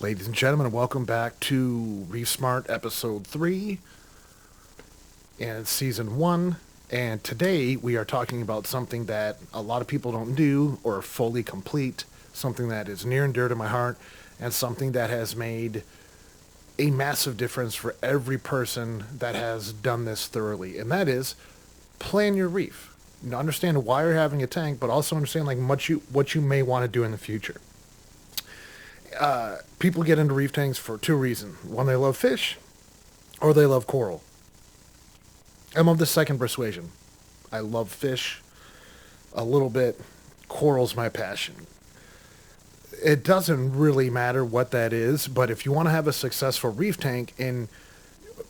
Ladies and gentlemen, welcome back to ReefSmart episode 3 and season 1. And today we are talking about something that a lot of people don't do or fully complete, something that is near and dear to my heart, and something that has made a massive difference for every person that has done this thoroughly. And that is plan your reef. Understand why you're having a tank, but also understand what you may want to do in the future. People get into reef tanks for two reasons. One, they love fish, or they love coral. I'm of the second persuasion. I love fish a little bit. Coral's my passion. It doesn't really matter what that is, but if you want to have a successful reef tank, and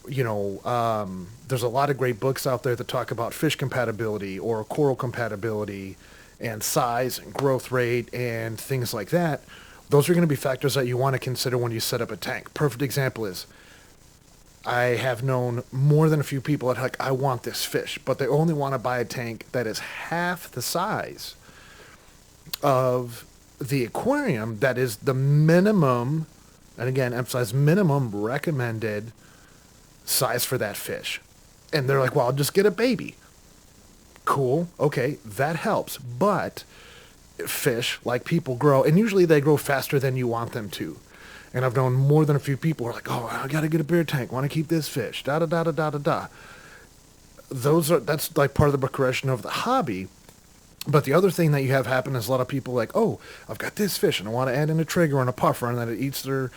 there's a lot of great books out there that talk about fish compatibility or coral compatibility and size and growth rate and things like that. Those are going to be factors that you want to consider when you set up a tank. Perfect example is, I have known more than a few people that like, I want this fish, but they only want to buy a tank that is half the size of the aquarium that is the minimum, and again, emphasize minimum recommended size for that fish. And they're like, well, I'll just get a baby. Cool. Okay, that helps. But fish, like people, grow, and usually they grow faster than you want them to. And I've known more than a few people who are like, oh, I got to get a beer tank. Want to keep this fish. Da-da-da-da-da-da-da. That's like part of the progression of the hobby. But the other thing that you have happen is a lot of people like, oh, I've got this fish and I want to add in a trigger and a puffer, and then it eats their,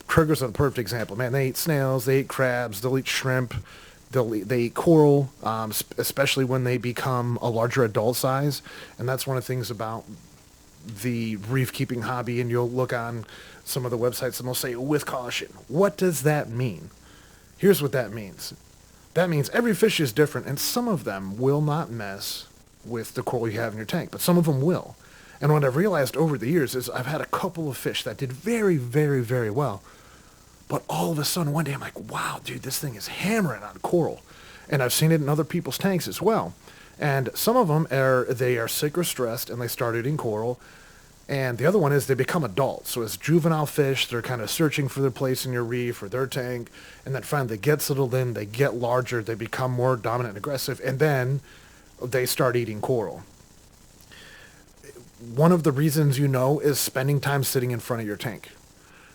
triggers are the perfect example. Man, they eat snails, they eat crabs, they'll eat shrimp, they eat coral, especially when they become a larger adult size. And that's one of the things about the reef keeping hobby, and you'll look on some of the websites and they'll say, with caution. What does that mean? Here's what that means. That means every fish is different, and some of them will not mess with the coral you have in your tank, but some of them will. And what I've realized over the years is I've had a couple of fish that did very, very, very well. But all of a sudden, one day I'm like, wow, dude, this thing is hammering on coral. And I've seen it in other people's tanks as well. And some of them they are sick or stressed, and they start eating coral. And the other one is they become adults. So as juvenile fish, they're kind of searching for their place in your reef or their tank. And then finally they get settled in, they get larger, they become more dominant and aggressive, and then they start eating coral. One of the reasons is spending time sitting in front of your tank.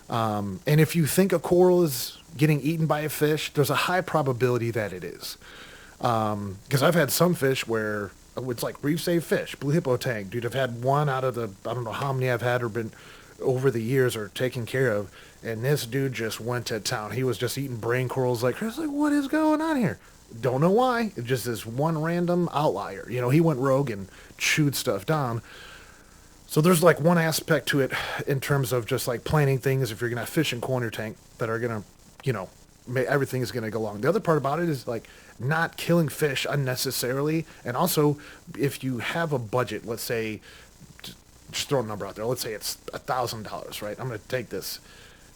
And if you think a coral is getting eaten by a fish, there's a high probability that it is. Because I've had some fish where it's like reef safe fish, blue hippo tank. Dude, I've had one out of the, I don't know how many I've had or been over the years or taken care of. And this dude just went to town. He was just eating brain corals I was like, what is going on here? Don't know why. It's just this one random outlier. He went rogue and chewed stuff down. So there's like one aspect to it in terms of just like planning things if you're going to have fish in coral in your tank that are going to, everything is going to go along. The other part about it is like not killing fish unnecessarily. And also, if you have a budget, let's say, just throw a number out there. Let's say it's $1,000, right? I'm going to take this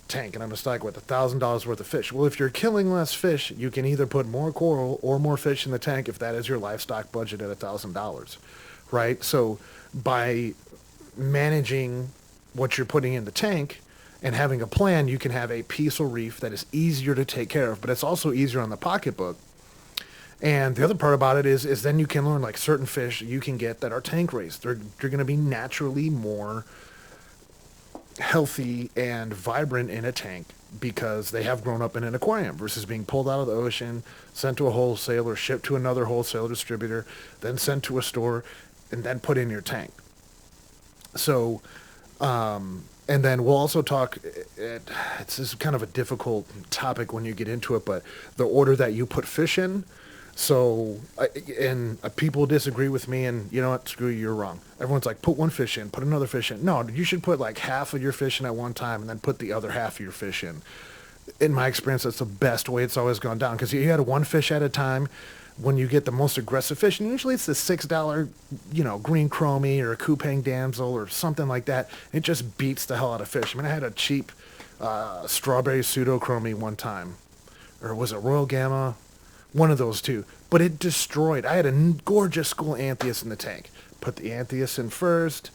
tank and I'm going to stock with $1,000 worth of fish. Well, if you're killing less fish, you can either put more coral or more fish in the tank if that is your livestock budget at $1,000, right? So by managing what you're putting in the tank and having a plan, you can have a peaceful reef that is easier to take care of, but it's also easier on the pocketbook. And the other part about it is then you can learn like certain fish you can get that are tank raised. They're going to be naturally more healthy and vibrant in a tank because they have grown up in an aquarium versus being pulled out of the ocean, sent to a wholesaler, shipped to another wholesaler distributor, then sent to a store, and then put in your tank. So, and then we'll also talk, it's just kind of a difficult topic when you get into it, but the order that you put fish in. So, people disagree with me, and you know what, screw you, you're wrong. Everyone's like, put one fish in, put another fish in. No, you should put like half of your fish in at one time and then put the other half of your fish in. In my experience, that's the best way it's always gone down, because you had one fish at a time. When you get the most aggressive fish, and usually it's the $6, green chromie or a Kupang damsel or something like that. It just beats the hell out of fish. I mean, I had a cheap strawberry pseudo-chromie one time. Or was it Royal Gamma? One of those two. But it destroyed. I had a gorgeous school anthias in the tank. Put the anthias in first.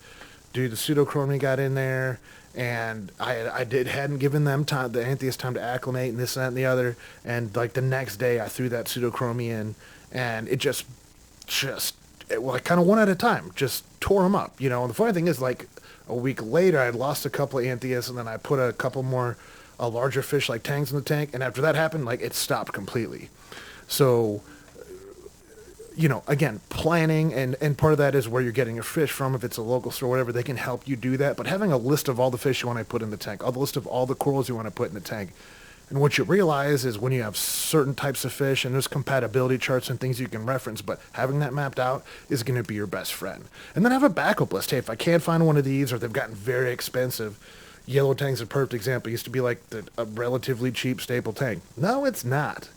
Dude, the pseudo-chromie got in there. And hadn't given them time, the Antheus, time to acclimate and this, that, and the other. And like the next day I threw that pseudochromie in, and it like kind of one at a time, just tore them up, you know. And the funny thing is, like a week later, I had lost a couple of Antheus, and then I put a couple more larger fish like tangs in the tank. And after that happened, like it stopped completely. So, you know, again, planning, and part of that is where you're getting your fish from. If it's a local store, whatever, they can help you do that. But having a list of all the fish you want to put in the tank, all the list of all the corals you want to put in the tank. And what you realize is when you have certain types of fish, and there's compatibility charts and things you can reference, but having that mapped out is going to be your best friend. And then have a backup list. Hey, if I can't find one of these, or they've gotten very expensive, yellow tang's a perfect example. It used to be like a relatively cheap staple tang. No, it's not.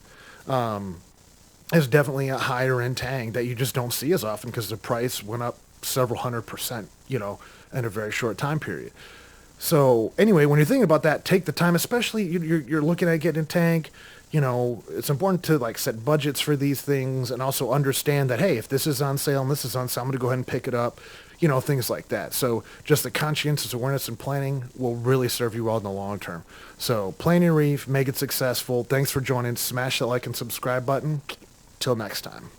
Is definitely a higher end tang that you just don't see as often because the price went up several 100%, you know, in a very short time period. So anyway, when you're thinking about that, take the time, especially you're looking at getting a tank. You know, it's important to like set budgets for these things and also understand that, hey, if this is on sale and this is on sale, I'm going to go ahead and pick it up, you know, things like that. So just the conscientious awareness and planning will really serve you well in the long term. So plan your reef, make it successful. Thanks for joining. Smash that like and subscribe button. Till next time.